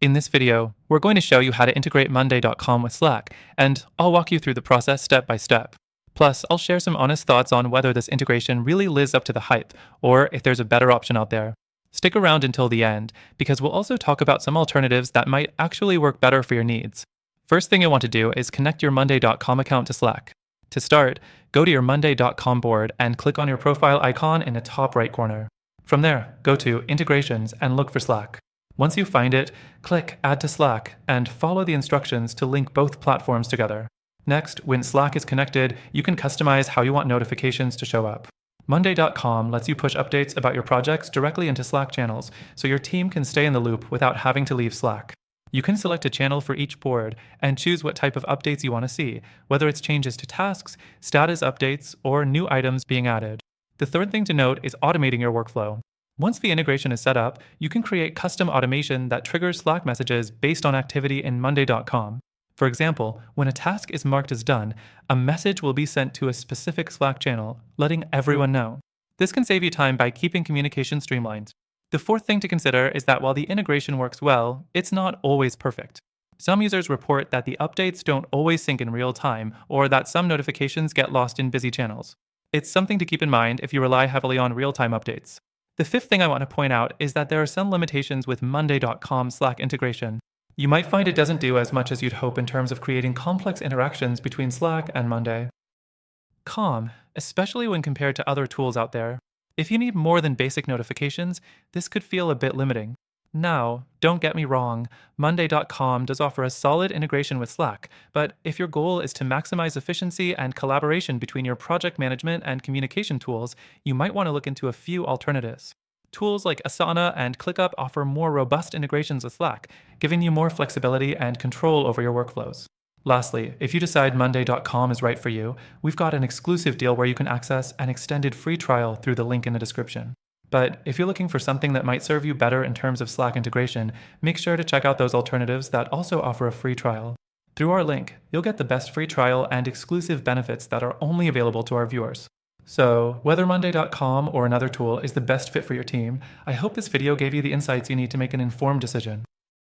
In this video, we're going to show you how to integrate Monday.com with Slack, and I'll walk you through the process step by step. Plus, I'll share some honest thoughts on whether this integration really lives up to the hype, or if there's a better option out there. Stick around until the end, because we'll also talk about some alternatives that might actually work better for your needs. First thing you'll want to do is connect your Monday.com account to Slack. To start, go to your Monday.com board and click on your profile icon in the top right corner. From there, go to Integrations and look for Slack. Once you find it, click Add to Slack and follow the instructions to link both platforms together. Next, when Slack is connected, you can customize how you want notifications to show up. Monday.com lets you push updates about your projects directly into Slack channels, so your team can stay in the loop without having to leave Slack. You can select a channel for each board and choose what type of updates you want to see, whether it's changes to tasks, status updates, or new items being added. The third thing to note is automating your workflow. Once the integration is set up, you can create custom automation that triggers Slack messages based on activity in Monday.com. For example, when a task is marked as done, a message will be sent to a specific Slack channel, letting everyone know. This can save you time by keeping communication streamlined. The fourth thing to consider is that while the integration works well, it's not always perfect. Some users report that the updates don't always sync in real time, or that some notifications get lost in busy channels. It's something to keep in mind if you rely heavily on real-time updates. The fifth thing I want to point out is that there are some limitations with Monday.com Slack integration. You might find it doesn't do as much as you'd hope in terms of creating complex interactions between Slack and Monday. Calm, especially when compared to other tools out there. If you need more than basic notifications, this could feel a bit limiting. Now, don't get me wrong, Monday.com does offer a solid integration with Slack, but if your goal is to maximize efficiency and collaboration between your project management and communication tools, you might want to look into a few alternatives. Tools like Asana and ClickUp offer more robust integrations with Slack, giving you more flexibility and control over your workflows. Lastly, if you decide Monday.com is right for you, we've got an exclusive deal where you can access an extended free trial through the link in the description. But if you're looking for something that might serve you better in terms of Slack integration, make sure to check out those alternatives that also offer a free trial. Through our link, you'll get the best free trial and exclusive benefits that are only available to our viewers. So, whether Monday.com or another tool is the best fit for your team, I hope this video gave you the insights you need to make an informed decision.